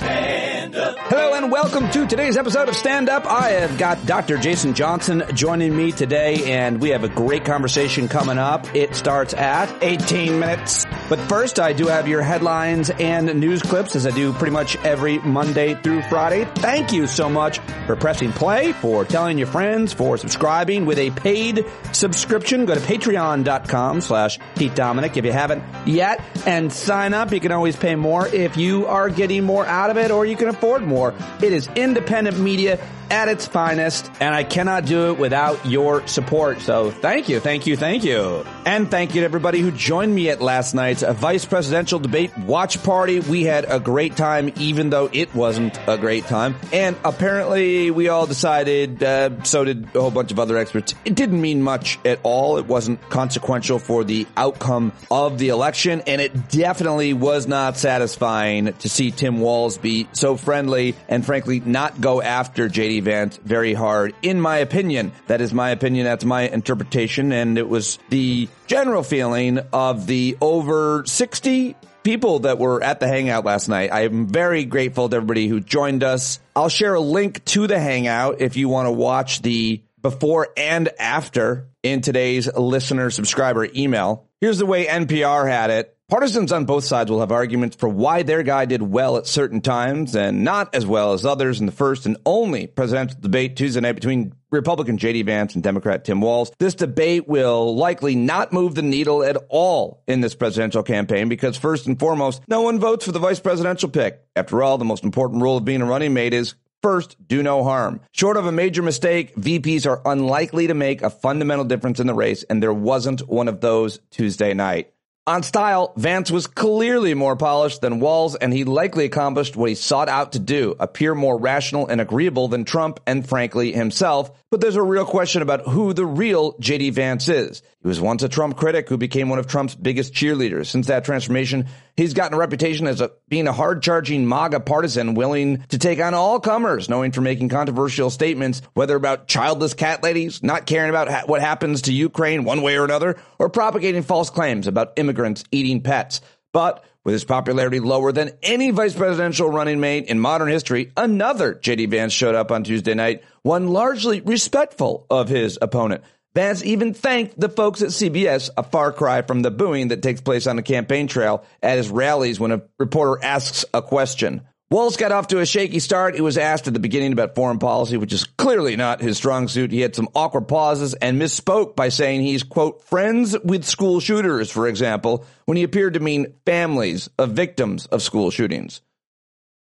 Hello and welcome to today's episode of Stand Up. I have got Dr. Jason Johnson joining me today, and we have a great conversation coming up. It starts at 18 minutes. But first, I do have your headlines and news clips, as I do pretty much every Monday through Friday. Thank you so much for pressing play, for telling your friends, for subscribing with a paid subscription. Go to patreon.com/Pete Dominic if you haven't yet, and sign up. You can always pay more if you are getting more out of it, or you can afford more. It is independent media at its finest, and I cannot do it without your support. So thank you, thank you, thank you. And thank you to everybody who joined me at last night's vice presidential debate watch party. We had a great time, even though it wasn't a great time. And apparently we all decided, so did a whole bunch of other experts, it didn't mean much at all. It wasn't consequential for the outcome of the election, and it definitely was not satisfying to see Tim Walz be so friendly and frankly not go after J.D. Vance very hard, in my opinion. That is my opinion. That's my interpretation. And it was the general feeling of the over 60 people that were at the hangout last night. I am very grateful to everybody who joined us. I'll share a link to the hangout if you want to watch the before and after in today's listener subscriber email. Here's the way NPR had it. Partisans on both sides will have arguments for why their guy did well at certain times and not as well as others in the first and only presidential debate Tuesday night between Republican J.D. Vance and Democrat Tim Walz. This debate will likely not move the needle at all in this presidential campaign because, first and foremost, no one votes for the vice presidential pick. After all, the most important rule of being a running mate is first, do no harm. Short of a major mistake, VPs are unlikely to make a fundamental difference in the race, and there wasn't one of those Tuesday night. On style, Vance was clearly more polished than Walz, and he likely accomplished what he sought out to do, appear more rational and agreeable than Trump and, frankly, himself. But there's a real question about who the real J.D. Vance is. He was once a Trump critic who became one of Trump's biggest cheerleaders. Since that transformation, he's gotten a reputation as being a hard-charging MAGA partisan willing to take on all comers, knowing for making controversial statements, whether about childless cat ladies, not caring about what happens to Ukraine one way or another, or propagating false claims about immigrants eating pets. But with his popularity lower than any vice presidential running mate in modern history, another J.D. Vance showed up on Tuesday night, one largely respectful of his opponent. Vance even thanked the folks at CBS, a far cry from the booing that takes place on the campaign trail at his rallies when a reporter asks a question. Walz got off to a shaky start. He was asked at the beginning about foreign policy, which is clearly not his strong suit. He had some awkward pauses and misspoke by saying he's, quote, friends with school shooters, for example, when he appeared to mean families of victims of school shootings.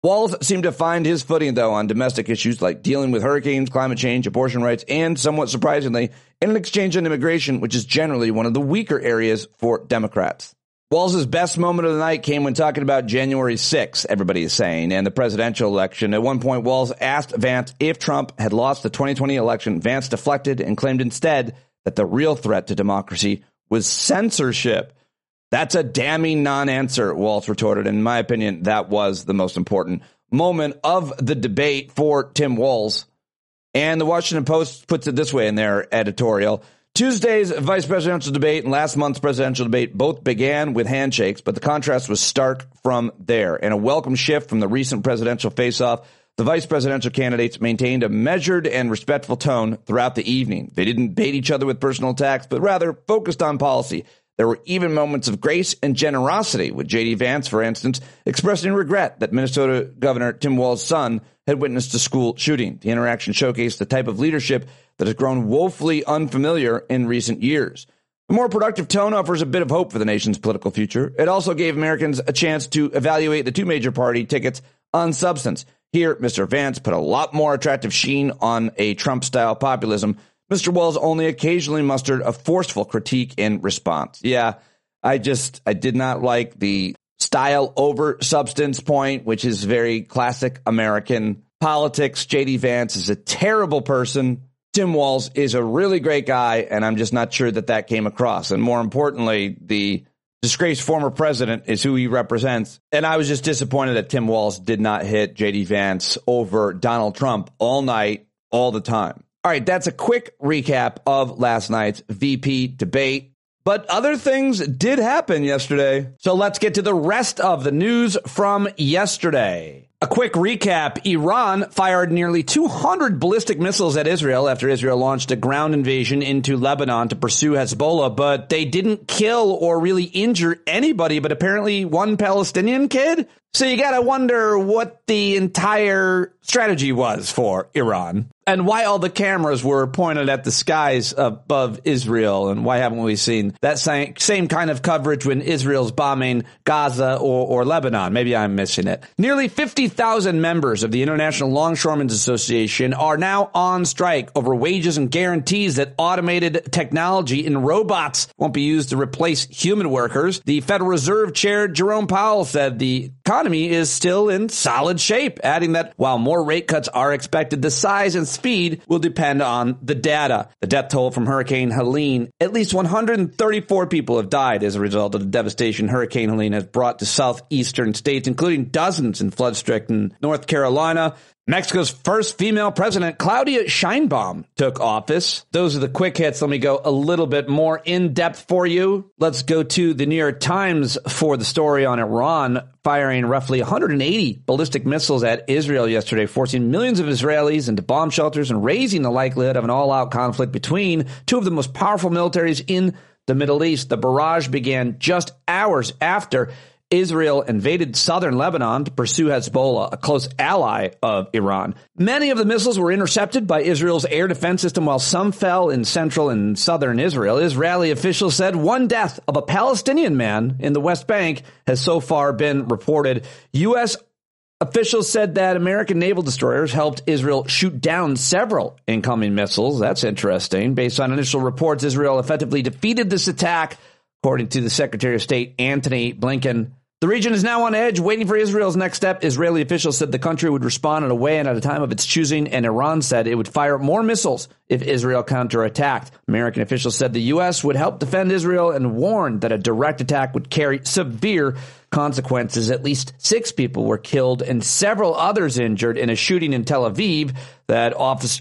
Walz seemed to find his footing, though, on domestic issues like dealing with hurricanes, climate change, abortion rights, and, somewhat surprisingly, in an exchange on immigration, which is generally one of the weaker areas for Democrats. Walz's best moment of the night came when talking about January 6th, everybody is saying, and the presidential election. At one point, Walz asked Vance if Trump had lost the 2020 election. Vance deflected and claimed instead that the real threat to democracy was censorship. That's a damning non-answer, Walz retorted. In my opinion, that was the most important moment of the debate for Tim Walz. And the Washington Post puts it this way in their editorial. Tuesday's vice presidential debate and last month's presidential debate both began with handshakes, but the contrast was stark from there. In a welcome shift from the recent presidential face-off, the vice presidential candidates maintained a measured and respectful tone throughout the evening. They didn't bait each other with personal attacks, but rather focused on policy. There were even moments of grace and generosity, with J.D. Vance, for instance, expressing regret that Minnesota Governor Tim Walz's son had witnessed a school shooting. The interaction showcased the type of leadership that has grown woefully unfamiliar in recent years. A more productive tone offers a bit of hope for the nation's political future. It also gave Americans a chance to evaluate the two major party tickets on substance. Here, Mr. Vance put a lot more attractive sheen on a Trump-style populism. Mr. Walz only occasionally mustered a forceful critique in response. Yeah, I did not like the style over substance point, which is very classic American politics. J.D. Vance is a terrible person. Tim Walz is a really great guy, and I'm just not sure that came across. And more importantly, the disgraced former president is who he represents. And I was just disappointed that Tim Walz did not hit J.D. Vance over Donald Trump all night, all the time. All right, that's a quick recap of last night's VP debate. But other things did happen yesterday. So let's get to the rest of the news from yesterday. A quick recap. Iran fired nearly 200 ballistic missiles at Israel after Israel launched a ground invasion into Lebanon to pursue Hezbollah, but they didn't kill or really injure anybody but apparently one Palestinian kid. So you gotta wonder what the entire strategy was for Iran and why all the cameras were pointed at the skies above Israel, and why haven't we seen that same kind of coverage when Israel's bombing Gaza or Lebanon? Maybe I'm missing it. Nearly 50,000 members of the International Longshoremen's Association are now on strike over wages and guarantees that automated technology and robots won't be used to replace human workers. The Federal Reserve Chair Jerome Powell said the economy is still in solid shape, adding that while more rate cuts are expected, the size and speed will depend on the data. The death toll from Hurricane Helene: at least 134 people have died as a result of the devastation Hurricane Helene has brought to southeastern states, including dozens in flood-stricken North Carolina. Mexico's first female president, Claudia Sheinbaum, took office. Those are the quick hits. Let me go a little bit more in-depth for you. Let's go to the New York Times for the story on Iran firing roughly 180 ballistic missiles at Israel yesterday, forcing millions of Israelis into bomb shelters and raising the likelihood of an all-out conflict between two of the most powerful militaries in the Middle East. The barrage began just hours after Israel invaded southern Lebanon to pursue Hezbollah, a close ally of Iran. Many of the missiles were intercepted by Israel's air defense system, while some fell in central and southern Israel. Israeli officials said one death of a Palestinian man in the West Bank has so far been reported. U.S. officials said that American naval destroyers helped Israel shoot down several incoming missiles. That's interesting. Based on initial reports, Israel effectively defeated this attack, according to the Secretary of State, Antony Blinken. The region is now on edge, waiting for Israel's next step. Israeli officials said the country would respond in a way and at a time of its choosing, and Iran said it would fire more missiles if Israel counterattacked. American officials said the U.S. would help defend Israel and warned that a direct attack would carry severe consequences. At least 6 people were killed and several others injured in a shooting in Tel Aviv that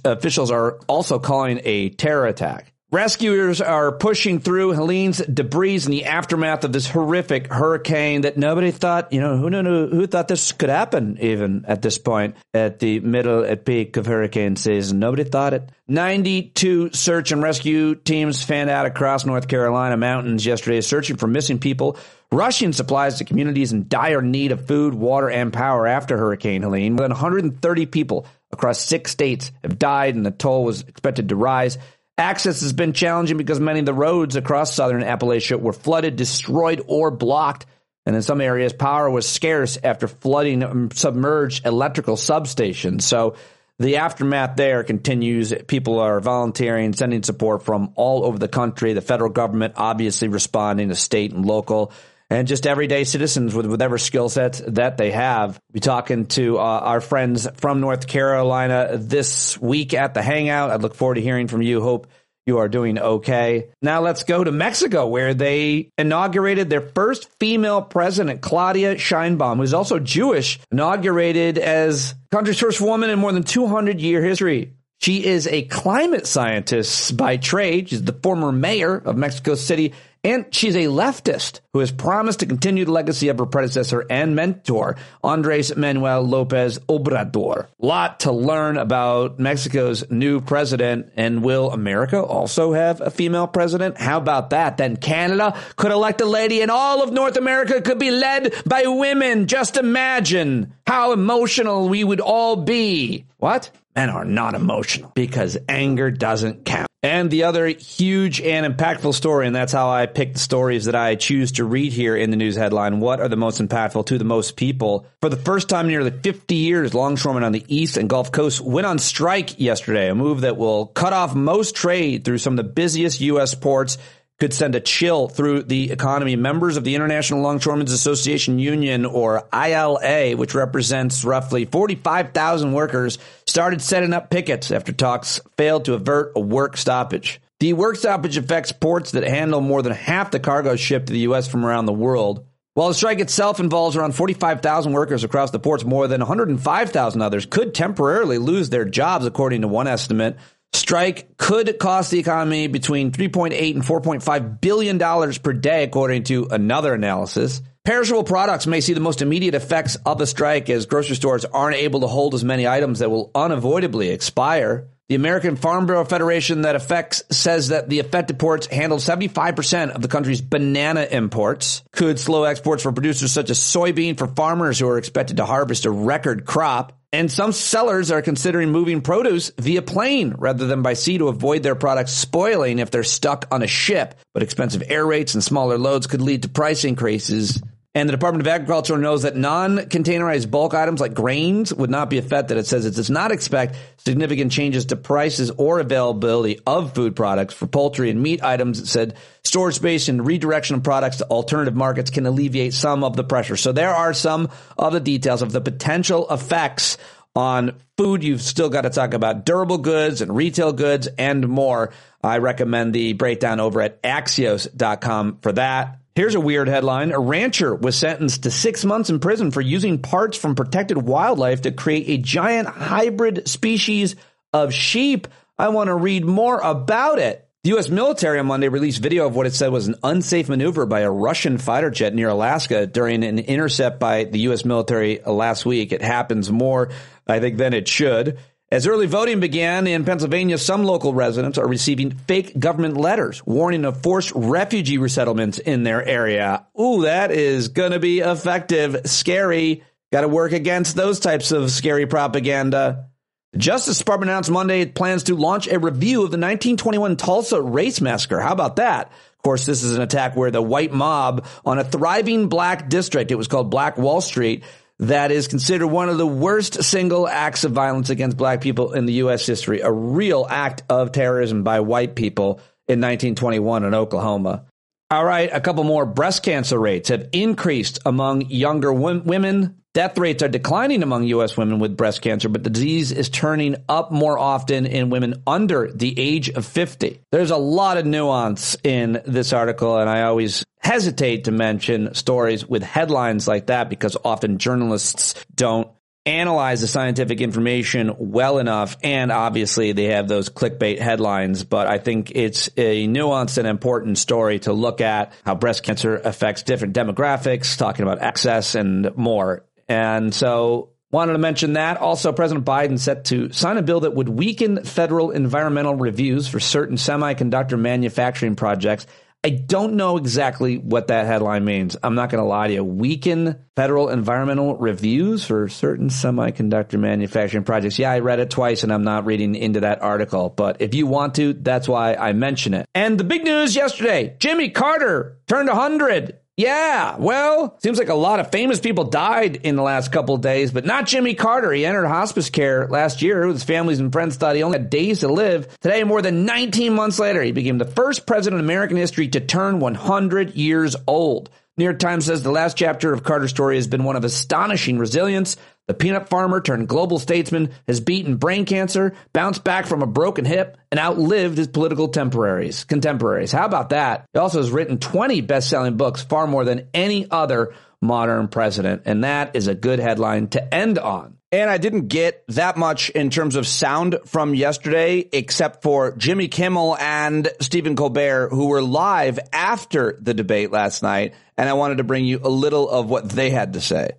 officials are also calling a terror attack. Rescuers are pushing through Helene's debris in the aftermath of this horrific hurricane that nobody thought, who thought this could happen even at this point at peak of hurricane season. Nobody thought it. 92 search and rescue teams fanned out across North Carolina mountains yesterday searching for missing people, rushing supplies to communities in dire need of food, water, and power after Hurricane Helene. More than 130 people across 6 states have died, and the toll was expected to rise. Access has been challenging because many of the roads across southern Appalachia were flooded, destroyed, or blocked. And in some areas, power was scarce after flooding submerged electrical substations. So the aftermath there continues. People are volunteering, sending support from all over the country. The federal government obviously responding, the state and local, and just everyday citizens with whatever skill sets that they have. We're talking to our friends from North Carolina this week at the Hangout. I look forward to hearing from you. Hope you are doing okay. Now let's go to Mexico, where they inaugurated their first female president, Claudia Sheinbaum, who's also Jewish, inaugurated as the country's first woman in more than 200-year history. She is a climate scientist by trade. She's the former mayor of Mexico City, and she's a leftist who has promised to continue the legacy of her predecessor and mentor, Andrés Manuel López Obrador. A lot to learn about Mexico's new president. And will America also have a female president? How about that? Then Canada could elect a lady, and all of North America could be led by women. Just imagine how emotional we would all be. What? Men are not emotional because anger doesn't count. And the other huge and impactful story, and that's how I pick the stories that I choose to read here in the news headline. What are the most impactful to the most people? For the first time in nearly 50 years, longshoremen on the East and Gulf Coast went on strike yesterday, a move that will cut off most trade through some of the busiest U.S. ports, could send a chill through the economy. Members of the International Longshoremen's Association Union, or ILA, which represents roughly 45,000 workers, started setting up pickets after talks failed to avert a work stoppage. The work stoppage affects ports that handle more than half the cargo shipped to the U.S. from around the world. While the strike itself involves around 45,000 workers across the ports, more than 105,000 others could temporarily lose their jobs, according to one estimate. Strike could cost the economy between $3.8 and $4.5 billion per day, according to another analysis. Perishable products may see the most immediate effects of the strike as grocery stores aren't able to hold as many items that will unavoidably expire. The American Farm Bureau Federation says that the affected ports handle 75% of the country's banana imports. Could slow exports for producers such as soybean for farmers who are expected to harvest a record crop. And some sellers are considering moving produce via plane rather than by sea to avoid their products spoiling if they're stuck on a ship. But expensive air rates and smaller loads could lead to price increases. And the Department of Agriculture knows that non-containerized bulk items like grains would not be affected. It says it does not expect significant changes to prices or availability of food products. For poultry and meat items, it said storage space and redirection of products to alternative markets can alleviate some of the pressure. So there are some of the details of the potential effects on food. You've still got to talk about durable goods and retail goods and more. I recommend the breakdown over at Axios.com for that. Here's a weird headline. A rancher was sentenced to 6 months in prison for using parts from protected wildlife to create a giant hybrid species of sheep. I want to read more about it. The U.S. military on Monday released video of what it said was an unsafe maneuver by a Russian fighter jet near Alaska during an intercept by the U.S. military last week. It happens more, I think, than it should. As early voting began in Pennsylvania, some local residents are receiving fake government letters warning of forced refugee resettlements in their area. Ooh, that is going to be effective. Scary. Got to work against those types of scary propaganda. The Justice Department announced Monday it plans to launch a review of the 1921 Tulsa race massacre. How about that? Of course, this is an attack where the white mob on a thriving black district, it was called Black Wall Street, that is considered one of the worst single acts of violence against black people in the U.S. history, a real act of terrorism by white people in 1921 in Oklahoma. All right, a couple more. Breast cancer rates have increased among younger women. Death rates are declining among U.S. women with breast cancer, but the disease is turning up more often in women under the age of 50. There's a lot of nuance in this article, and I always hesitate to mention stories with headlines like that because often journalists don't analyze the scientific information well enough, and obviously they have those clickbait headlines, but I think it's a nuanced and important story to look at how breast cancer affects different demographics, talking about access and more. And so wanted to mention that. Also, President Biden set to sign a bill that would weaken federal environmental reviews for certain semiconductor manufacturing projects. I don't know exactly what that headline means. I'm not going to lie to you. Weaken federal environmental reviews for certain semiconductor manufacturing projects. Yeah, I read it twice and I'm not reading into that article. But if you want to, that's why I mention it. And the big news yesterday, Jimmy Carter turned 100. Yeah, well, seems like a lot of famous people died in the last couple of days, but not Jimmy Carter. He entered hospice care last year. His families and friends thought he only had days to live. Today, more than 19 months later, he became the first president in American history to turn 100 years old. New York Times says the last chapter of Carter's story has been one of astonishing resilience. The peanut farmer turned global statesman has beaten brain cancer, bounced back from a broken hip, and outlived his political contemporaries. How about that? He also has written 20 best-selling books, far more than any other modern president. And that is a good headline to end on. And I didn't get that much in terms of sound from yesterday, except for Jimmy Kimmel and Stephen Colbert, who were live after the debate last night. And I wanted to bring you a little of what they had to say.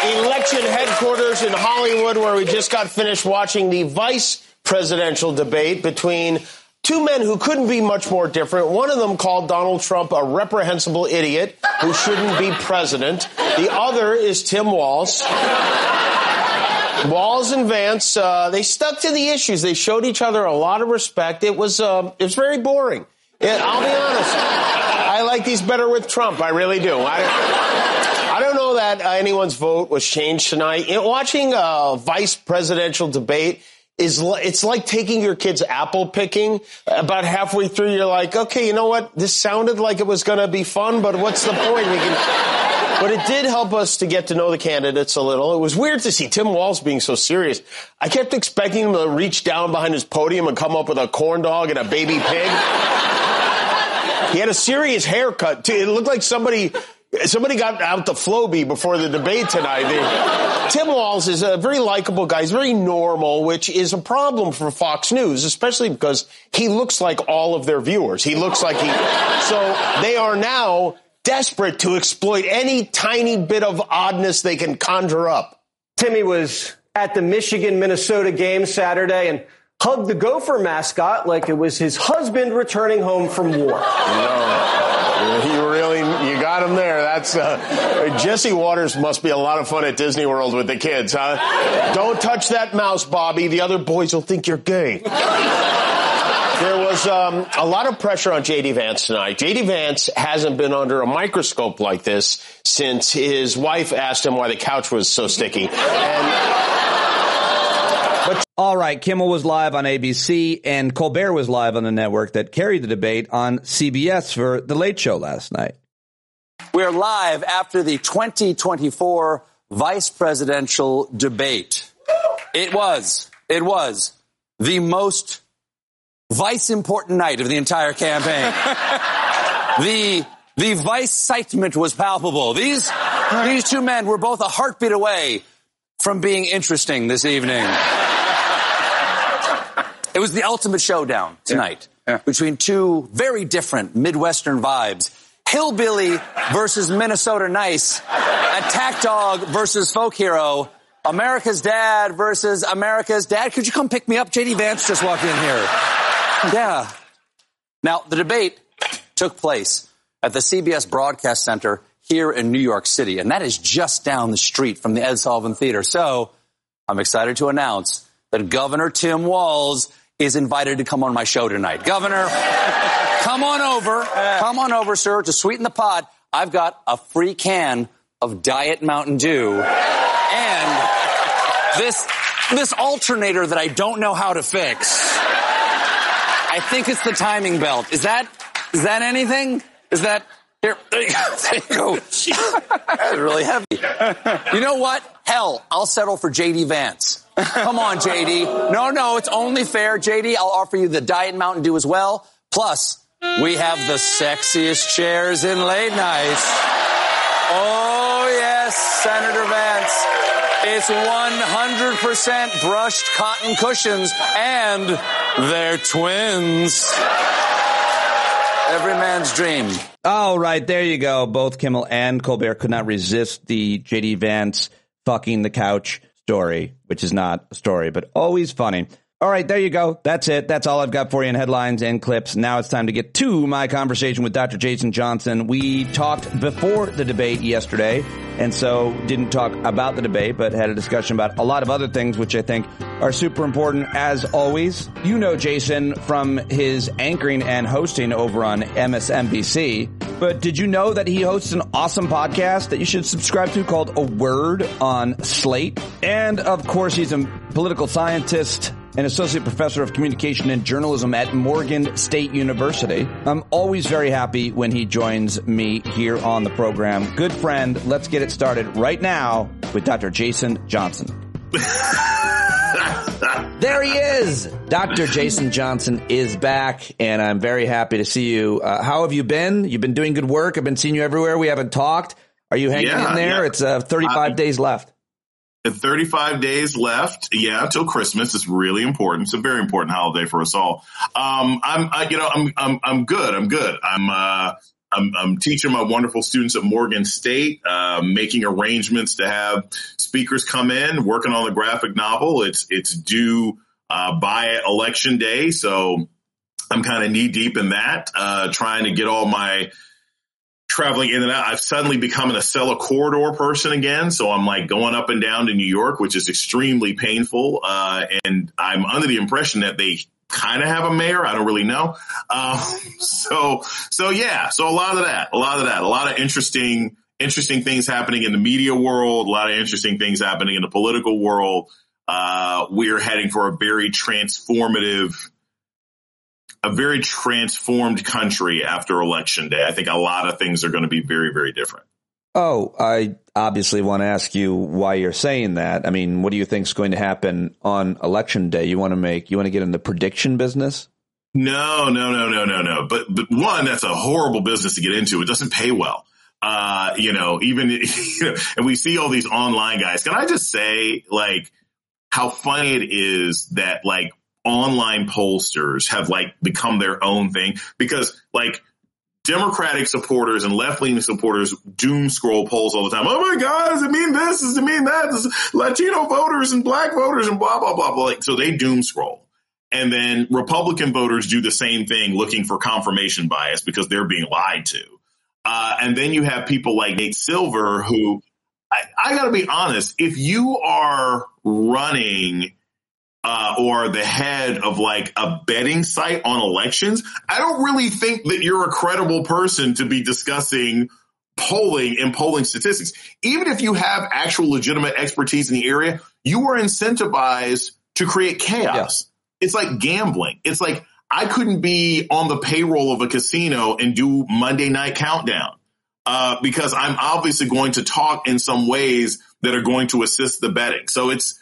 Election headquarters in Hollywood, where we just got finished watching the vice presidential debate between two men who couldn't be much more different. One of them called Donald Trump a reprehensible idiot who shouldn't be president. The other is Tim Walz. Walz and Vance, they stuck to the issues. They showed each other a lot of respect. It was very boring. I'll be honest. I like these better with Trump. I really do. I don't know that anyone's vote was changed tonight. Watching a vice presidential debate it's like taking your kids apple picking. About halfway through, you're like, okay, you know what? This sounded like it was going to be fun, but what's the point? But it did help us to get to know the candidates a little. It was weird to see Tim Walz being so serious. I kept expecting him to reach down behind his podium and come up with a corn dog and a baby pig. He had a serious haircut, too. It looked like somebody Somebody got out the Flowbee before the debate tonight. Tim Walz is a very likable guy. He's very normal, which is a problem for Fox News, especially because he looks like all of their viewers. He looks like so they are now desperate to exploit any tiny bit of oddness they can conjure up. Timmy was at the Michigan-Minnesota game Saturday and hugged the Gopher mascot like it was his husband returning home from war. You got him there. That's Jesse Waters must be a lot of fun at Disney World with the kids, huh? Don't touch that mouse, Bobby. The other boys will think you're gay. There was a lot of pressure on J.D. Vance tonight. J.D. Vance hasn't been under a microscope like this since his wife asked him why the couch was so sticky. All right, Kimmel was live on ABC, and Colbert was live on the network that carried the debate on CBS for The Late Show last night. We're live after the 2024 vice presidential debate. It was the most vice-important night of the entire campaign. The vice-citement was palpable. These two men were both a heartbeat away from being interesting this evening. It was the ultimate showdown tonight between two very different Midwestern vibes. Hillbilly versus Minnesota nice. Attack dog versus folk hero. America's dad versus America's dad. Could you come pick me up? J.D. Vance just walked in here. Yeah. Now, the debate took place at the CBS Broadcast Center here in New York City, and that is just down the street from the Ed Sullivan Theater. So I'm excited to announce that Governor Tim Walz is invited to come on my show tonight. Governor, come on over. Come on over, sir, to sweeten the pot. I've got a free can of Diet Mountain Dew and this alternator that I don't know how to fix. I think it's the timing belt. Is that anything? Is that... Here, there you go. That's really heavy. You know what? Hell, I'll settle for J.D. Vance. Come on, J.D. No, it's only fair. J.D., I'll offer you the Diet Mountain Dew as well. Plus, we have the sexiest chairs in late night. Oh, yes, Senator Vance. It's 100% brushed cotton cushions, and they're twins. Every man's dream. All right, there you go. Both Kimmel and Colbert could not resist the J.D. Vance fucking the couch story, which is not a story, but always funny. All right, there you go. That's it. That's all I've got for you in headlines and clips. Now it's time to get to my conversation with Dr. Jason Johnson. We talked before the debate yesterday, and so didn't talk about the debate, but had a discussion about a lot of other things, which I think are super important as always. You know Jason from his anchoring and hosting over on MSNBC, but did you know that he hosts an awesome podcast that you should subscribe to called A Word on Slate? And of course, he's a political scientist, an associate professor of communication and journalism at Morgan State University. I'm always very happy when he joins me here on the program. Good friend. Let's get it started right now with Dr. Jason Johnson. There he is. Dr. Jason Johnson is back, and I'm very happy to see you. How have you been? You've been doing good work. I've been seeing you everywhere. We haven't talked. Are you hanging in there? Yeah. It's 35 days left. 35 days left. Yeah, till Christmas. It's really important. It's a very important holiday for us all. I'm good. I'm teaching my wonderful students at Morgan State, making arrangements to have speakers come in, working on the graphic novel. It's due by election day, so I'm kind of knee deep in that, trying to get all my traveling in and out. I've suddenly become an Acela corridor person again. So I'm like going up and down to New York, which is extremely painful. And I'm under the impression that they kind of have a mayor. I don't really know. So a lot of that, a lot of interesting things happening in the media world, a lot of interesting things happening in the political world. We're heading for a very transformed country after Election Day. I think a lot of things are going to be very, very different. Oh, I obviously want to ask you why you're saying that. I mean, what do you think is going to happen on Election Day? You want to get in the prediction business? No. But one, that's a horrible business to get into. It doesn't pay well. And we see all these online guys. Can I just say, like, how funny it is that, like, online pollsters have, like, become their own thing? Because, like, Democratic supporters and left-leaning supporters doom scroll polls all the time. Oh, my God, does it mean this? Does it mean that? Does Latino voters and black voters and blah, blah, blah, blah. Like, so they doom scroll. And then Republican voters do the same thing, looking for confirmation bias because they're being lied to. And then you have people like Nate Silver, who I got to be honest, if you are running or the head of like a betting site on elections, I don't really think that you're a credible person to be discussing polling and polling statistics. Even if you have actual legitimate expertise in the area, you are incentivized to create chaos. Yeah. It's like gambling. It's like I couldn't be on the payroll of a casino and do Monday Night Countdown because I'm obviously going to talk in some ways that are going to assist the betting. So it's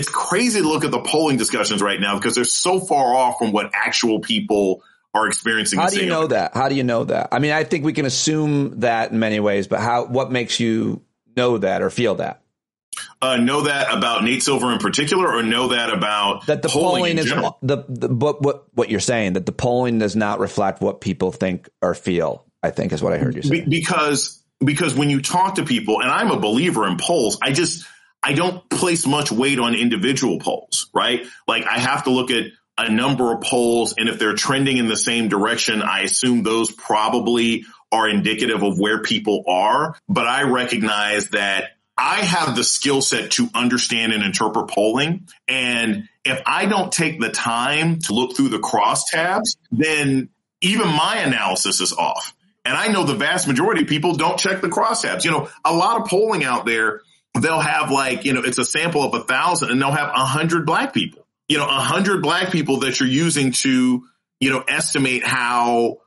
crazy to look at the polling discussions right now because they're so far off from what actual people are experiencing. How do you know that? How do you know that? I mean, I think we can assume that in many ways, but what makes you know that or feel that? Know that about Nate Silver in particular, or know that about that the polling is what you're saying, that the polling does not reflect what people think or feel, I think is what I heard you say. Because when you talk to people, and I'm a believer in polls, I don't place much weight on individual polls, right? Like I have to look at a number of polls, and if they're trending in the same direction, I assume those probably are indicative of where people are. But I recognize that I have the skill set to understand and interpret polling. And if I don't take the time to look through the crosstabs, then even my analysis is off. And I know the vast majority of people don't check the crosstabs. You know, a lot of polling out there, they'll have like, it's a sample of 1,000 and they'll have 100 black people, 100 black people that you're using to, estimate how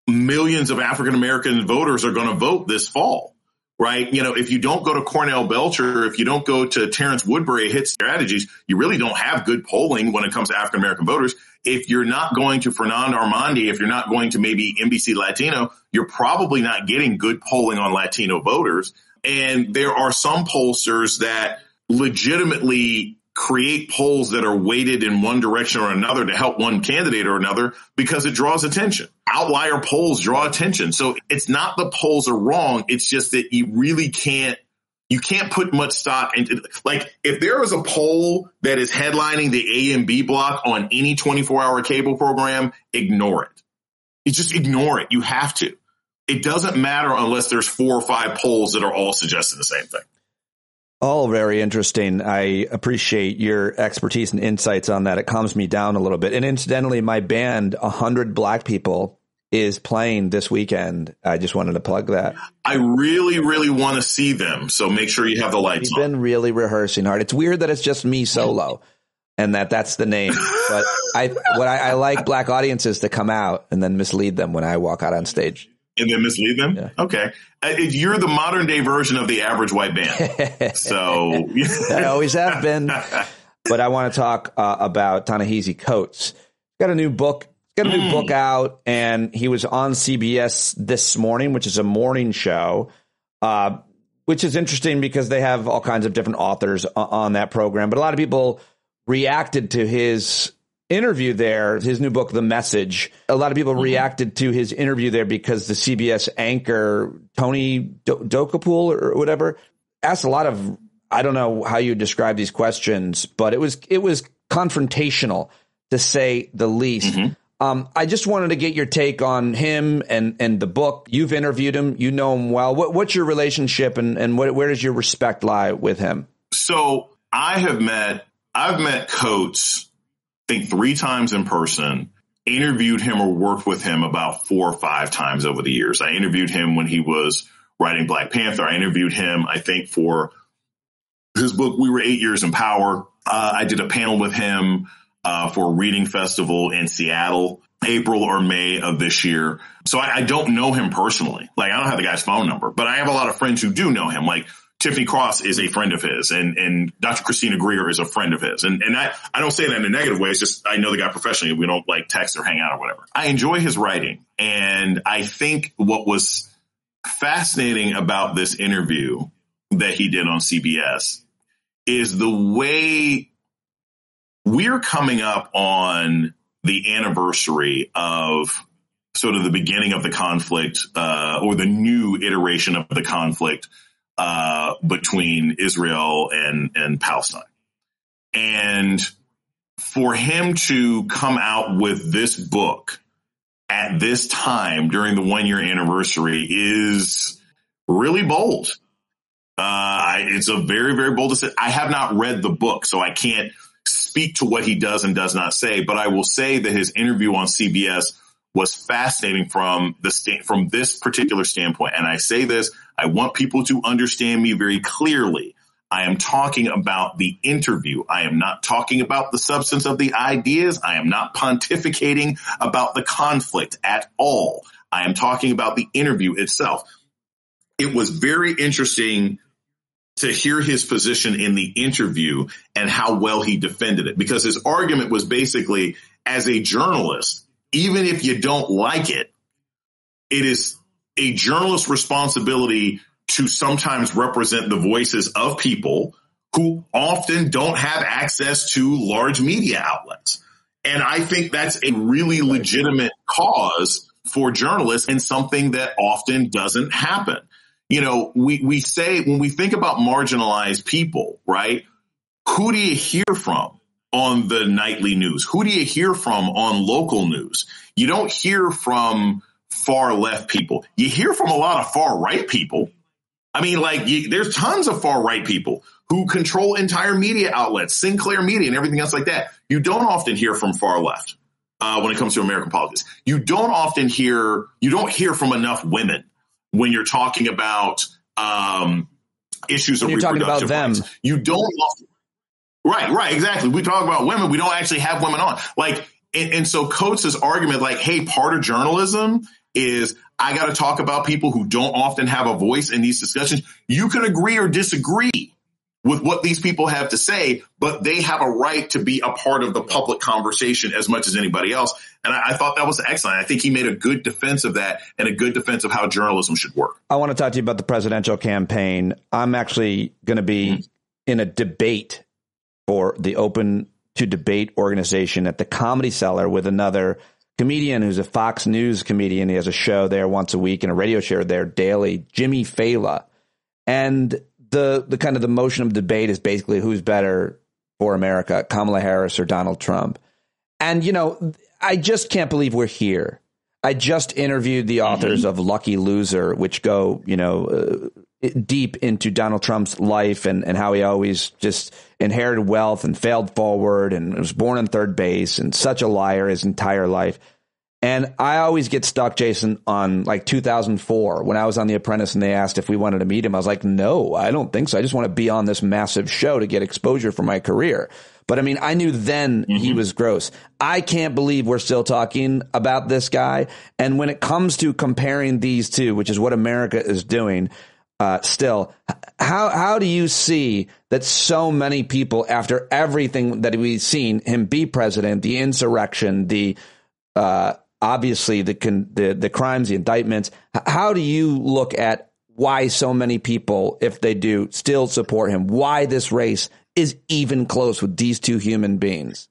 millions of African-American voters are going to vote this fall. Right. If you don't go to Cornell Belcher, if you don't go to Terrence Woodbury hit strategies, you really don't have good polling when it comes to African-American voters. If you're not going to Fernando Armandi, if you're not going to maybe NBC Latino, you're probably not getting good polling on Latino voters. And there are some pollsters that legitimately create polls that are weighted in one direction or another to help one candidate or another because it draws attention. Outlier polls draw attention. So it's not the polls are wrong. It's just that you really can't put much stock into, like, if there is a poll that is headlining the A and B block on any 24-hour cable program, ignore it. You just ignore it. You have to. It doesn't matter unless there's 4 or 5 polls that are all suggesting the same thing. All very interesting. I appreciate your expertise and insights on that. It calms me down a little bit. And incidentally, my band, 100 Black People, is playing this weekend. I just wanted to plug that. I really, really want to see them. So make sure you have the lights on. We've been really rehearsing hard. It's weird that it's just me solo and that's the name. But I like Black audiences to come out and then mislead them when I walk out on stage. And then mislead them? Yeah. Okay. You're the modern day version of the average white band. So I always have been. But I want to talk about Ta-Nehisi Coates. Got a new book. Out, and he was on CBS this morning, which is a morning show, which is interesting because they have all kinds of different authors on that program. But a lot of people reacted to his interview there, his new book, The Message. A lot of people reacted to his interview there because the CBS anchor, Tony Dokoupil or whatever, asked a lot of, I don't know how you describe these questions, but it was confrontational, to say the least. Mm-hmm. I just wanted to get your take on him and the book. You've interviewed him. You know him well. What's your relationship and where does your respect lie with him? So I've met Coates, I think 3 times in person, interviewed him or worked with him about 4 or 5 times over the years. I interviewed him when he was writing Black Panther. I interviewed him, I think, for his book, We Were 8 Years in Power. I did a panel with him for a reading festival in Seattle, April or May of this year. So I don't know him personally. Like, I don't have the guy's phone number, but I have a lot of friends who do know him. Like Tiffany Cross is a friend of his, and Dr. Christina Greer is a friend of his. And I don't say that in a negative way. It's just I know the guy professionally. We don't like text or hang out or whatever. I enjoy his writing. And I think what was fascinating about this interview that he did on CBS is the way we're coming up on the anniversary of sort of the beginning of the conflict, or the new iteration of the conflict between Israel and Palestine. And for him to come out with this book at this time during the 1 year anniversary is really bold. It's a very, very bold decision. I have not read the book, so I can't speak to what he does and does not say, but I will say that his interview on CBS was fascinating from this particular standpoint. And I say this, I want people to understand me very clearly. I am talking about the interview. I am not talking about the substance of the ideas. I am not pontificating about the conflict at all. I am talking about the interview itself. It was very interesting to hear his position in the interview and how well he defended it, because his argument was basically, as a journalist, even if you don't like it, it is a journalist's responsibility to sometimes represent the voices of people who often don't have access to large media outlets. And I think that's a really legitimate cause for journalists and something that often doesn't happen. You know, we say when we think about marginalized people, right, who do you hear from on the nightly news? Who do you hear from on local news? You don't hear from far left people. You hear from a lot of far right people. I mean, like, there's tons of far right people who control entire media outlets, Sinclair Media and everything else like that. You don't often hear from far left when it comes to American politics. You don't hear from enough women when you're talking about issues of reproductive rights. You don't often. Right, exactly. We talk about women. We don't actually have women on. Like, and so Coates' argument, like, hey, part of journalism is I got to talk about people who don't often have a voice in these discussions. You can agree or disagree with what these people have to say, but they have a right to be a part of the public conversation as much as anybody else. And I thought that was excellent. I think he made a good defense of that and a good defense of how journalism should work. I want to talk to you about the presidential campaign. I'm actually going to be in a debate for the Open to Debate organization at the Comedy Cellar with another comedian who's a Fox News comedian. He has a show there once a week and a radio show there daily, Jimmy Fallon. And the kind of the motion of debate is basically who's better for America, Kamala Harris or Donald Trump. And, you know, I just can't believe we're here. I just interviewed the authors of Lucky Loser, which go, you know, deep into Donald Trump's life and how he always just inherited wealth and failed forward and was born on third base and such a liar his entire life. And I always get stuck, Jason, on like 2004 when I was on The Apprentice and they asked if we wanted to meet him. I was like, no, I don't think so. I just want to be on this massive show to get exposure for my career. But I mean, I knew then he was gross. I can't believe we're still talking about this guy. And when it comes to comparing these two, which is what America is doing still, how do you see that so many people, after everything that we've seen him be president, the insurrection, the obviously the crimes, the indictments, how do you look at why so many people, if they do, still support him? Why this race is even close with these two human beings?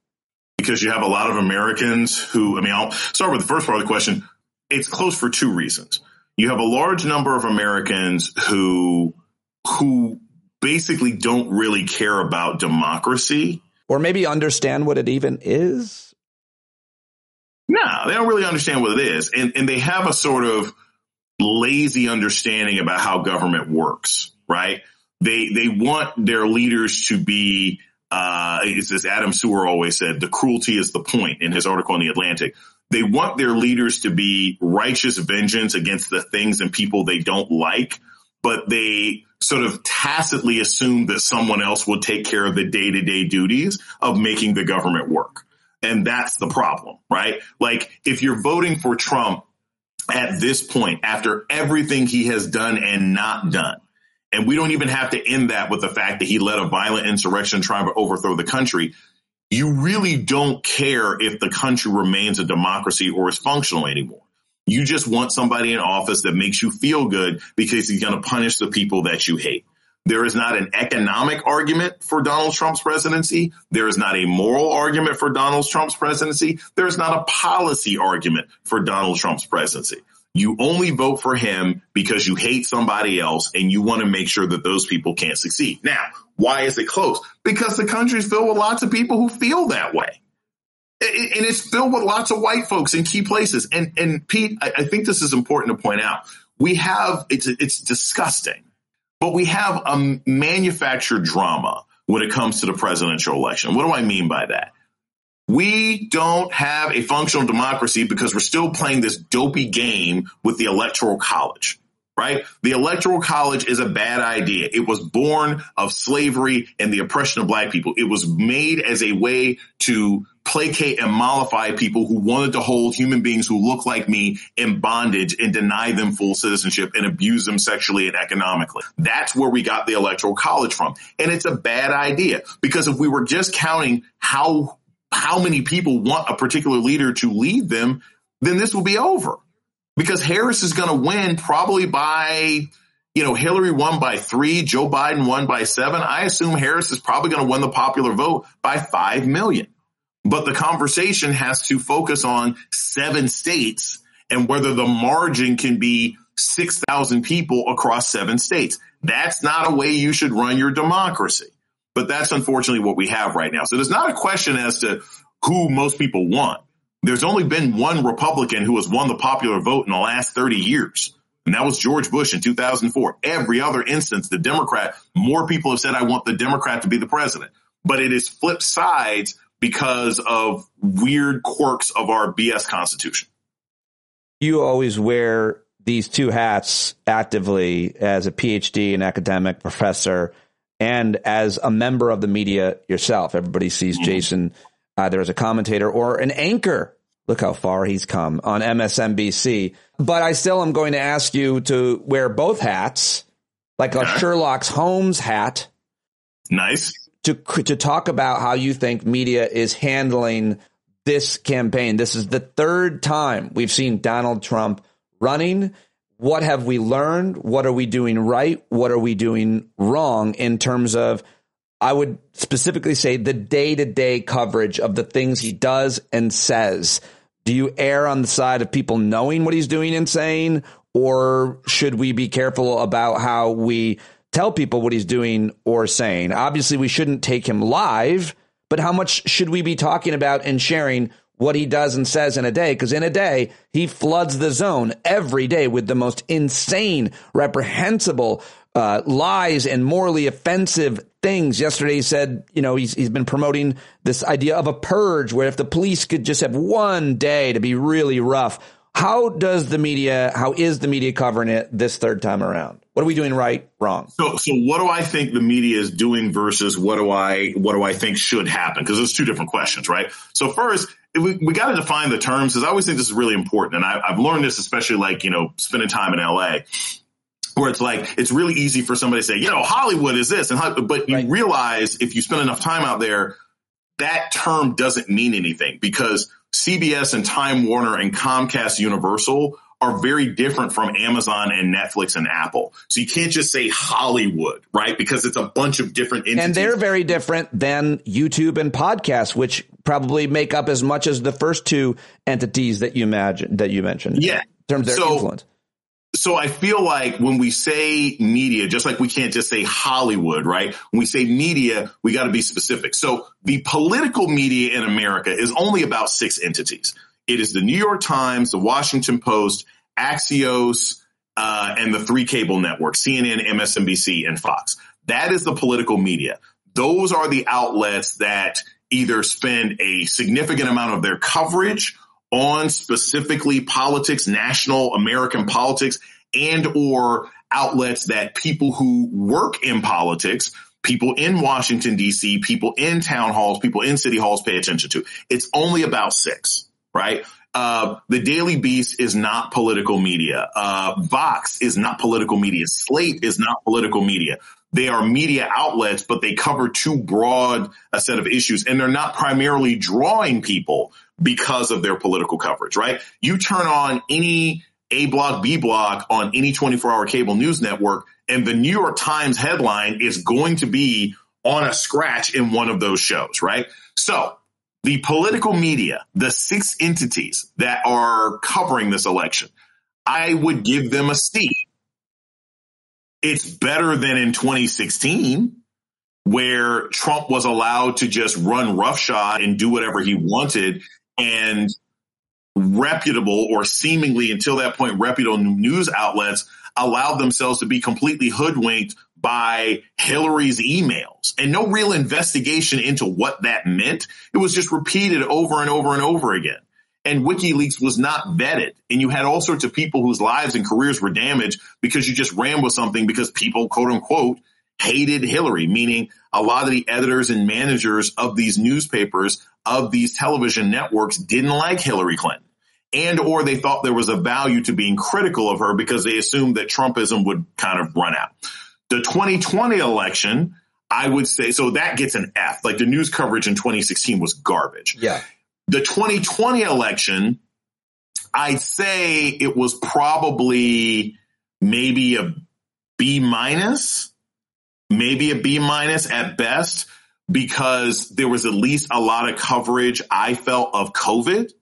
Because you have a lot of Americans who, I mean, I'll start with the first part of the question. It's close for two reasons. You have a large number of Americans who basically don't really care about democracy. Or maybe understand what it even is. No, they don't really understand what it is. And they have a sort of lazy understanding about how government works, right? They want their leaders to be, as Adam Seward always said, the cruelty is the point in his article in The Atlantic. They want their leaders to be righteous vengeance against the things and people they don't like, but they sort of tacitly assume that someone else will take care of the day-to-day duties of making the government work. And that's the problem, right? Like, if you're voting for Trump at this point, after everything he has done and not done, and we don't even have to end that with the fact that he led a violent insurrection trying to overthrow the country, you really don't care if the country remains a democracy or is functional anymore. You just want somebody in office that makes you feel good because he's going to punish the people that you hate. There is not an economic argument for Donald Trump's presidency. There is not a moral argument for Donald Trump's presidency. There is not a policy argument for Donald Trump's presidency. You only vote for him because you hate somebody else and you want to make sure that those people can't succeed. Now, why is it close? Because the country's filled with lots of people who feel that way. And it's filled with lots of white folks in key places. And Pete, I think this is important to point out. It's disgusting. But we have a manufactured drama when it comes to the presidential election. What do I mean by that? We don't have a functional democracy because we're still playing this dopey game with the Electoral College, right? The Electoral College is a bad idea. It was born of slavery and the oppression of black people. It was made as a way to placate and mollify people who wanted to hold human beings who look like me in bondage and deny them full citizenship and abuse them sexually and economically. That's where we got the Electoral College from. And it's a bad idea because if we were just counting how many people want a particular leader to lead them, then this will be over. Because Harris is going to win probably by, Hillary won by 3, Joe Biden won by 7. I assume Harris is probably going to win the popular vote by 5 million. But the conversation has to focus on 7 states and whether the margin can be 6,000 people across 7 states. That's not a way you should run your democracy. But that's unfortunately what we have right now. So there's not a question as to who most people want. There's only been one Republican who has won the popular vote in the last 30 years. And that was George Bush in 2004. Every other instance, the Democrat, more people have said, I want the Democrat to be the president. But it is flipped sides because of weird quirks of our BS Constitution. You always wear these two hats actively as a PhD, an academic professor, and as a member of the media yourself. Everybody sees Jason either as a commentator or an anchor. Look how far he's come on MSNBC. But I still am going to ask you to wear both hats, like a Sherlock Holmes hat. Nice. To talk about how you think media is handling this campaign. This is the 3rd time we've seen Donald Trump running. What have we learned? What are we doing right? What are we doing wrong in terms of, I would specifically say, the day-to-day coverage of the things he does and says? Do you err on the side of people knowing what he's doing and saying, or should we be careful about how we tell people what he's doing or saying? Obviously, we shouldn't take him live, but how much should we be talking about and sharing what he does and says in a day? Because in a day, he floods the zone every day with the most insane, reprehensible lies and morally offensive things. Yesterday, he said, he's been promoting this idea of a purge where if the police could just have one day to be really rough. How is the media covering it this 3rd time around? What are we doing right, wrong? So what do I think the media is doing versus what do I think should happen? Because there's 2 different questions, right? So first, we got to define the terms, because I always think this is really important. And I've learned this, especially spending time in LA, where it's like, it's really easy for somebody to say, Hollywood is this. But you realize if you spend enough time out there, that term doesn't mean anything, because CBS and Time Warner and Comcast Universal are very different from Amazon and Netflix and Apple. So you can't just say Hollywood, right? Because it's a bunch of different entities. And they're very different than YouTube and podcasts, which probably make up as much as the first 2 entities that you mentioned. Yeah. In terms of their influence. So I feel like when we say media, just like we can't just say Hollywood, right? When we say media, we got to be specific. So the political media in America is only about 6 entities. It is the New York Times, the Washington Post, Axios, and the 3 cable networks, CNN, MSNBC, and Fox. That is the political media. Those are the outlets that either spend a significant amount of their coverage on specifically politics, national American politics, and or outlets that people who work in politics, people in Washington, D.C., people in town halls, people in city halls pay attention to. It's only about 6, right? The Daily Beast is not political media. Vox is not political media. Slate is not political media. They are media outlets, but they cover too broad a set of issues, and they're not primarily drawing people because of their political coverage, right? You turn on any A block, B block on any 24-hour cable news network, and the New York Times headline is going to be on a scratch in one of those shows, right? So the political media, the 6 entities that are covering this election, I would give them a C. It's better than in 2016, where Trump was allowed to just run roughshod and do whatever he wanted, and reputable, or seemingly until that point reputable, news outlets allowed themselves to be completely hoodwinked by Hillary's emails and no real investigation into what that meant. It was just repeated over and over and over again. And WikiLeaks was not vetted. And you had all sorts of people whose lives and careers were damaged because you just ran with something because people, quote unquote, hated Hillary, meaning a lot of the editors and managers of these newspapers, of these television networks, didn't like Hillary Clinton. And or they thought there was a value to being critical of her because they assumed that Trumpism would kind of run out. The 2020 election, I would say, so that gets an F. Like the news coverage in 2016 was garbage. Yeah. The 2020 election, I'd say it was probably maybe a B minus, at best, because there was at least a lot of coverage, I felt, of COVID.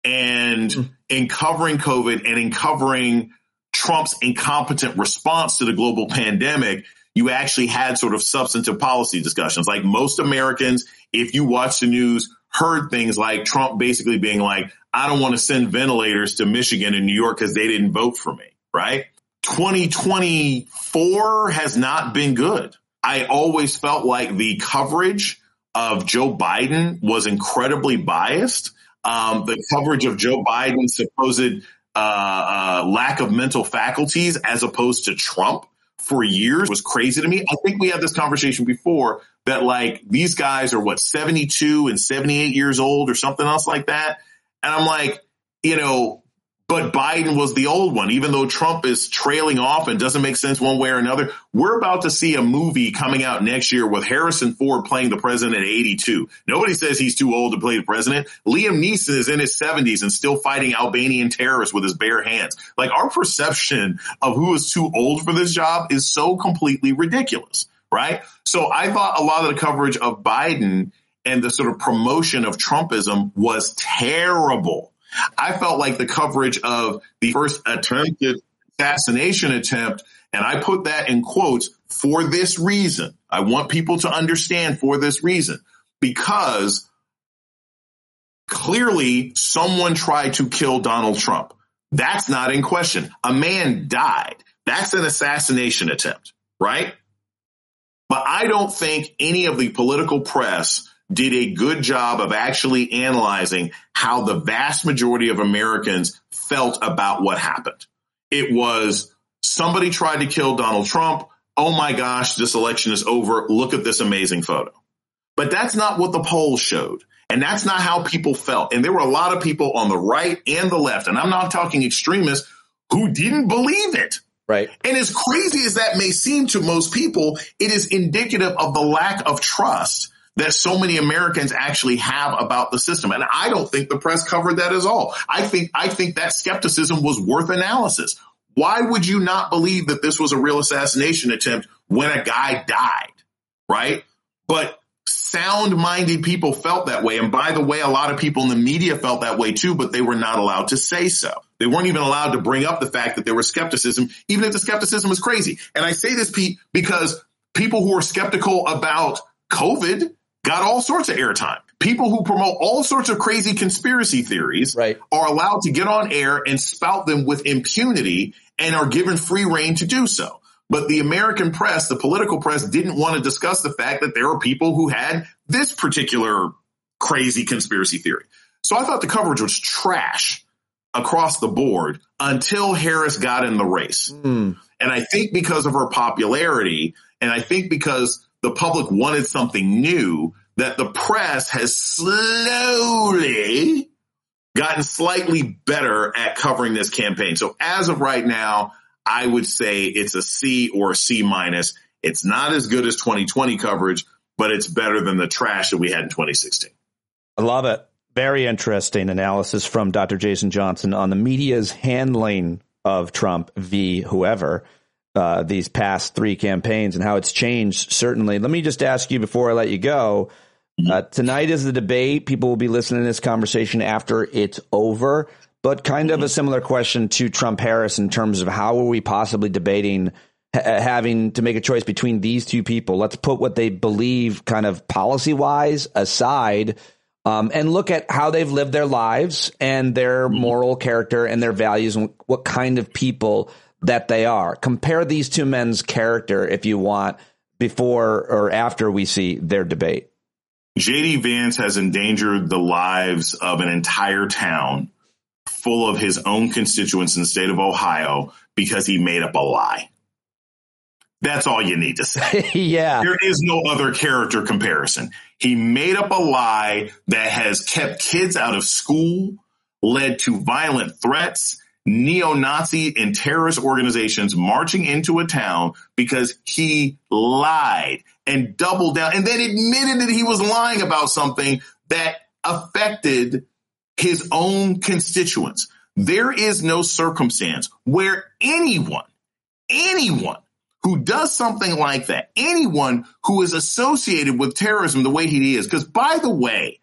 And in covering COVID and in covering Trump's incompetent response to the global pandemic, you actually had sort of substantive policy discussions. Like most Americans, if you watch the news, heard things like Trump basically being like, I don't want to send ventilators to Michigan and New York because they didn't vote for me, right? 2024 has not been good. I always felt like the coverage of Joe Biden was incredibly biased. The coverage of Joe Biden's supposed lack of mental faculties as opposed to Trump for years was crazy to me. I think we had this conversation before that, like, these guys are 72 and 78 years old or something else like that. And I'm like, but Biden was the old one, even though Trump is trailing off and doesn't make sense one way or another. We're about to see a movie coming out next year with Harrison Ford playing the president at 82. Nobody says he's too old to play the president. Liam Neeson is in his 70s and still fighting Albanian terrorists with his bare hands. Like, our perception of who is too old for this job is so completely ridiculous, right? So I thought a lot of the coverage of Biden and the sort of promotion of Trumpism was terrible. I felt like the coverage of the first attempted assassination attempt, and I put that in quotes, for this reason. I want people to understand for this reason, because clearly someone tried to kill Donald Trump. That's not in question. A man died. That's an assassination attempt, right? But I don't think any of the political press did a good job of actually analyzing how the vast majority of Americans felt about what happened. It was somebody tried to kill Donald Trump. Oh my gosh, this election is over. Look at this amazing photo. But that's not what the polls showed. And that's not how people felt. And there were a lot of people on the right and the left, and I'm not talking extremists, who didn't believe it. Right. And as crazy as that may seem to most people, it is indicative of the lack of trust that so many Americans actually have about the system. And I don't think the press covered that at all. I think that skepticism was worth analysis. Why would you not believe that this was a real assassination attempt when a guy died, right? But sound-minded people felt that way. And by the way, a lot of people in the media felt that way too, but they were not allowed to say so. They weren't even allowed to bring up the fact that there was skepticism, even if the skepticism was crazy. And I say this, Pete, because people who are skeptical about COVID got all sorts of airtime. People who promote all sorts of crazy conspiracy theories are allowed to get on air and spout them with impunity and are given free rein to do so. But the American press, the political press, didn't want to discuss the fact that there were people who had this particular crazy conspiracy theory. So I thought the coverage was trash across the board until Harris got in the race. And I think because of her popularity, and I think because the public wanted something new, that the press has slowly gotten slightly better at covering this campaign. So as of right now, I would say it's a C or a C minus. It's not as good as 2020 coverage, but it's better than the trash that we had in 2016. I love it. Very interesting analysis from Dr. Jason Johnson on the media's handling of Trump v. whoever these past three campaigns and how it's changed, certainly. Let me just ask you before I let you go, tonight is the debate. People will be listening to this conversation after it's over, but kind of a similar question to Trump-Harris in terms of how are we possibly debating having to make a choice between these two people. Let's put what they believe kind of policy-wise aside and look at how they've lived their lives and their moral character and their values and what kind of people that they are. Compare these two men's character, if you want, before or after we see their debate. J.D. Vance has endangered the lives of an entire town full of his own constituents in the state of Ohio because he made up a lie. That's all you need to say. Yeah. There is no other character comparison. He made up a lie that has kept kids out of school, led to violent threats, neo-Nazi and terrorist organizations marching into a town because he lied and doubled down and then admitted that he was lying about something that affected his own constituents. There is no circumstance where anyone who does something like that, anyone who is associated with terrorism the way he is, because by the way,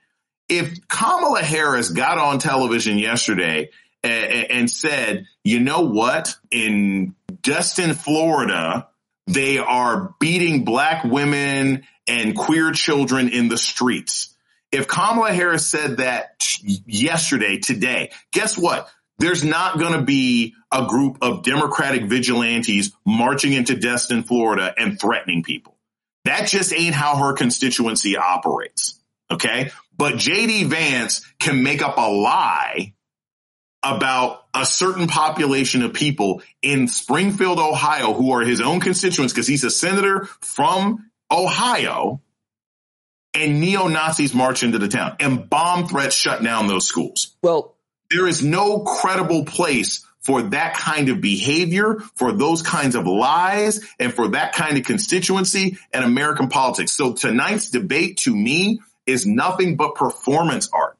if Kamala Harris got on television yesterday and said, you know what, in Destin, Florida, they are beating black women and queer children in the streets. If Kamala Harris said that yesterday, today, guess what? There's not going to be a group of Democratic vigilantes marching into Destin, Florida and threatening people. That just ain't how her constituency operates. OK, but J.D. Vance can make up a lie about a certain population of people in Springfield, Ohio, who are his own constituents because he's a senator from Ohio, and neo-Nazis march into the town and bomb threats shut down those schools. Well, there is no credible place for that kind of behavior, for those kinds of lies, and for that kind of constituency in American politics. So tonight's debate, to me, is nothing but performance art.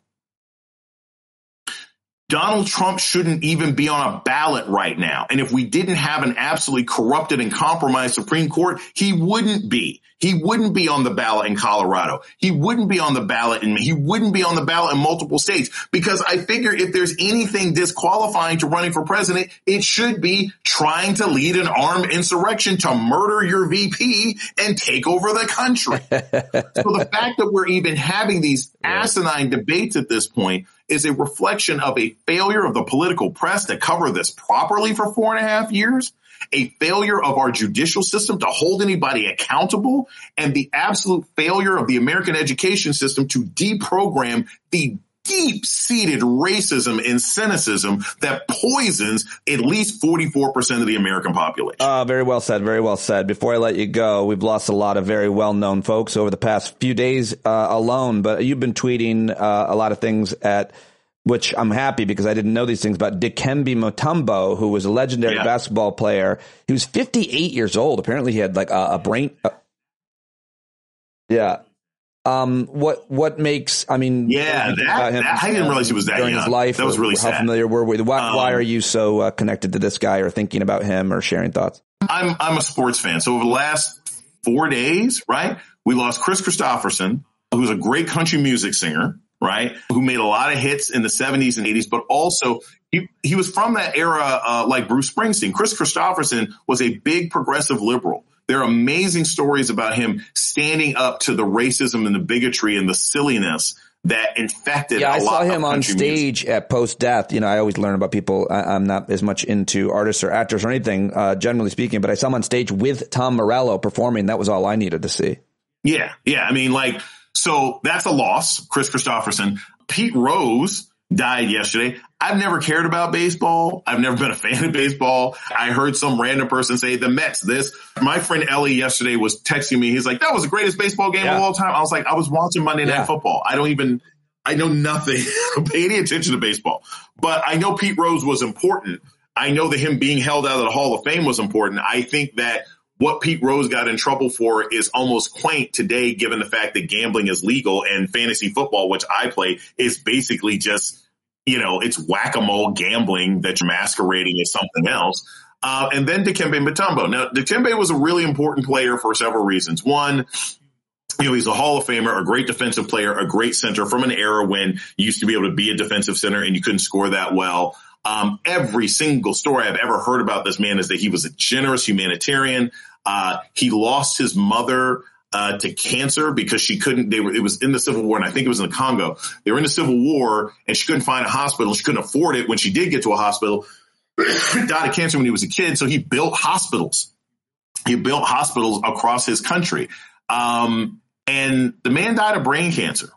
Donald Trump shouldn't even be on a ballot right now. And if we didn't have an absolutely corrupted and compromised Supreme Court, he wouldn't be. He wouldn't be on the ballot in Colorado. He wouldn't be on the ballot he wouldn't be on the ballot in multiple states, because I figure if there's anything disqualifying to running for president, it should be trying to lead an armed insurrection to murder your VP and take over the country. So the fact that we're even having these asinine debates at this point is a reflection of a failure of the political press to cover this properly for 4.5 years, a failure of our judicial system to hold anybody accountable, and the absolute failure of the American education system to deprogram the deep-seated racism and cynicism that poisons at least 44% of the American population. Very well said. Very well said. Before I let you go, we've lost a lot of very well-known folks over the past few days alone, but you've been tweeting a lot of things which I'm happy because I didn't know these things about Dikembe Mutombo, who was a legendary basketball player. He was 58 years old. Apparently he had like a brain. What makes, I mean, I didn't realize he was that during young. His life. That was really sad. How familiar were we? Why are you so connected to this guy or thinking about him or sharing thoughts? I'm a sports fan. So over the last 4 days, right, we lost Chris Christopherson, who's a great country music singer, right, who made a lot of hits in the 70s and 80s, but also he was from that era like Bruce Springsteen. Chris Christopherson was a big progressive liberal. There are amazing stories about him standing up to the racism and the bigotry and the silliness that infected a lot of country music. I saw him on stage at post-death. You know, I always learn about people. I'm not as much into artists or actors or anything, generally speaking, but I saw him on stage with Tom Morello performing. That was all I needed to see. Yeah. I mean, so that's a loss, Chris Christopherson. Pete Rose died yesterday. I've never cared about baseball. I've never been a fan of baseball. I heard some random person say the Mets this. My friend Ellie yesterday was texting me. He's like, that was the greatest baseball game of all time. I was like, I was watching Monday Night Football. I know nothing. I don't pay any attention to baseball. But I know Pete Rose was important. I know that him being held out of the Hall of Fame was important. I think that what Pete Rose got in trouble for is almost quaint today, given the fact that gambling is legal and fantasy football, which I play, is basically just, it's whack-a-mole gambling that you're masquerading as something else. And then Dikembe Mutombo. Now, Dikembe was a really important player for several reasons. One, he's a Hall of Famer, a great defensive player, a great center from an era when you used to be able to be a defensive center and you couldn't score that well. Every single story I've ever heard about this man is that he was a generous humanitarian. He lost his mother to cancer because she couldn't. It was in the Civil War, and I think it was in the Congo. They were in the Civil War, and she couldn't find a hospital. She couldn't afford it when she did get to a hospital. Died of cancer when he was a kid, so he built hospitals. He built hospitals across his country. And the man died of brain cancer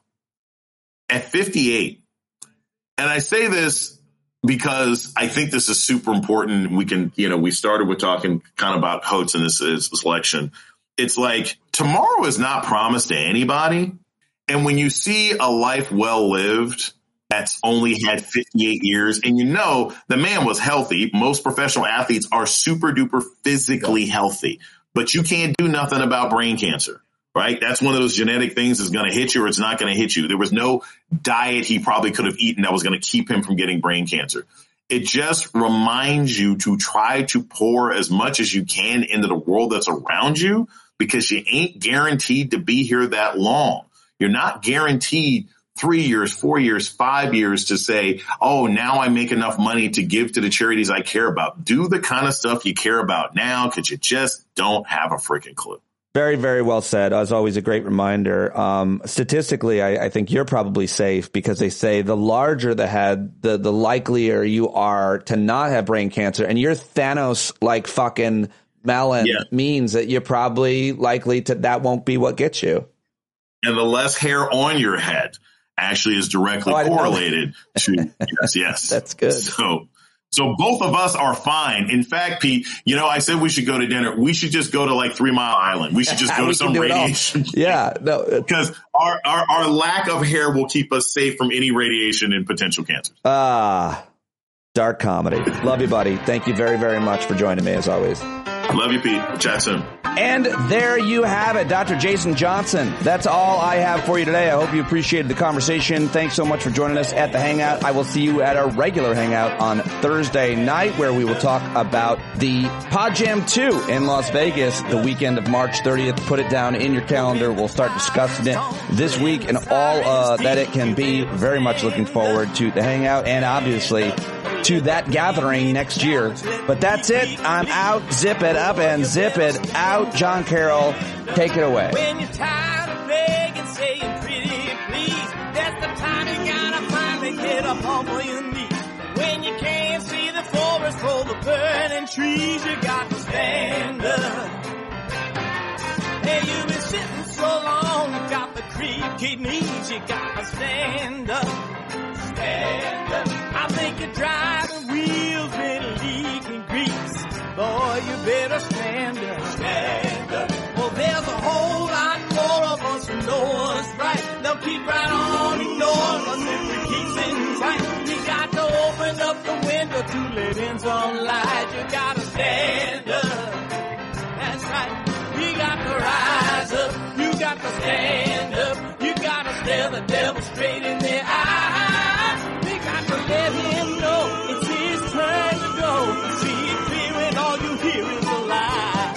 at 58. And I say this because I think this is super important. We can, we started with talking kind of about Hotz in this election. It's like tomorrow is not promised to anybody. And when you see a life well lived that's only had 58 years, and the man was healthy. Most professional athletes are super duper physically healthy, but you can't do nothing about brain cancer. Right? That's one of those genetic things that's going to hit you or it's not going to hit you. There was no diet he probably could have eaten that was going to keep him from getting brain cancer. It just reminds you to try to pour as much as you can into the world that's around you, because you ain't guaranteed to be here that long. You're not guaranteed 3 years, 4 years, 5 years to say, oh, now I make enough money to give to the charities I care about. Do the kind of stuff you care about now, because you just don't have a freaking clue. Very, very well said. As always, a great reminder. Statistically, I think you're probably safe, because they say the larger the head, the likelier you are to not have brain cancer. And your Thanos like fucking melon means that you're probably likely to, that won't be what gets you. And the less hair on your head actually is directly correlated to yes. That's good. So both of us are fine. In fact, Pete, I said we should go to dinner. We should just go to like 3 Mile Island. We should just go to some radiation. Because our lack of hair will keep us safe from any radiation and potential cancers. Dark comedy. Love you, buddy. Thank you very, very much for joining me as always. Love you, Pete. Chat soon. And there you have it, Dr. Jason Johnson. That's all I have for you today. I hope you appreciated the conversation. Thanks so much for joining us at the Hangout. I will see you at our regular Hangout on Thursday night, where we will talk about the Pod Jam 2 in Las Vegas the weekend of March 30th. Put it down in your calendar. We'll start discussing it this week and all that it can be. Very much looking forward to the Hangout and obviously to that gathering next year. But that's it. I'm out. Zip it up and zip it out. John Carroll, take it away. When you're tired of begging, saying pretty please, that's the time you gotta finally get up on your knees. When you can't see the forest for the burning trees, you got to stand up. Hey, you've been sitting so long, you got the creaky knees, you got to stand up. Stand up. I think you're driving wheels with leaking grease. Boy, you better stand up. Stand up. Well, there's a whole lot more of us who know what's right. They'll keep right on ignoring us if we keep sitting tight. You got to open up the window to let in some light. You got to stand up. That's right. You got to rise up. You got to stand up. You got to stare the devil straight in the eye. We got to let him know it's his turn to go. See it clear when all you hear is a lie.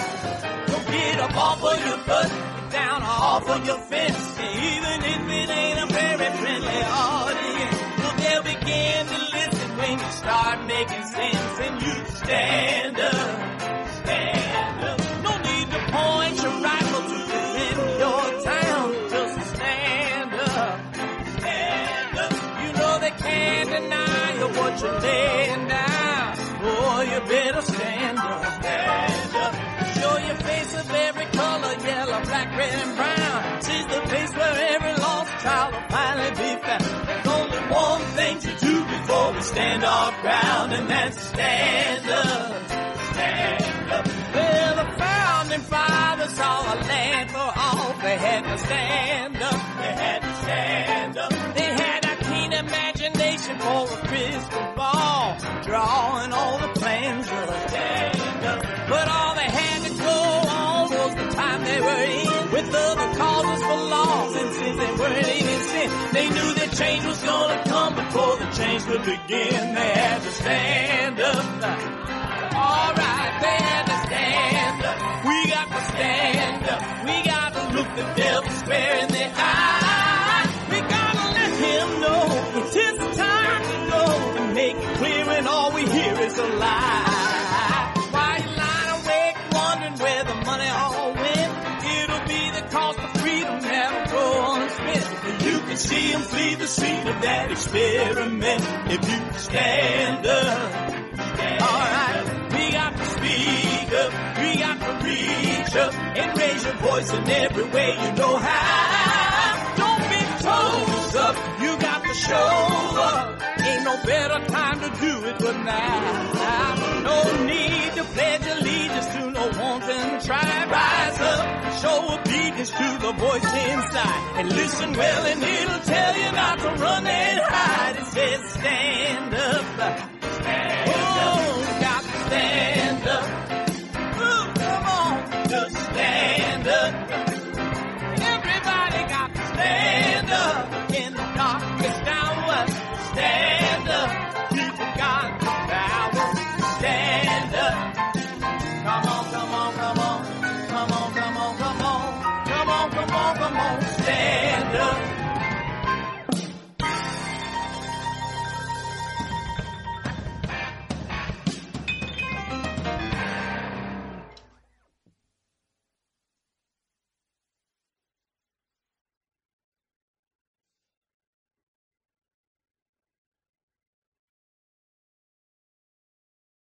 Don't get up off of your butt, get down off of your fence. Even if it ain't a very friendly audience, well, they'll begin to listen when you start making sense. And you stand up, stand up. No need to point your rifle to defend your town. Just stand up, stand up. You know they can't deny you what you're laying down. Oh, you better stand up, stand up. Show your face of every color, yellow, black, red, and brown. She's the place where every lost child will finally be found. There's only one thing to do before we stand our ground, and that's stand up, stand up. Well, the founding fathers saw a land for all. They had to stand up, they had to stand up. They had a keen imagination for a crystal ball, drawing all the plans of a stand up. But all they had to go on burning in sin. They knew that change was gonna come before the change could begin. They had to stand up. All right, they had to stand up. We got to stand up. We got to look the devil square in the eye. We gotta let him know it's his time to go and make it clear when all we hear is a lie. Why you lying awake wondering where the money all went? It'll be the cost of freedom that'll go unspent. You can see him flee the scene of that experiment if you stand up. All right, we got to speak up, we got to reach up and raise your voice in every way you know how. Don't be toes up, you got to show up. Ain't no better time to do it but now. No need to pledge allegiance to no wanton tribe. Rise up and show obedience to the voice inside. And listen well and it'll tell you not to run and hide. It says stand up.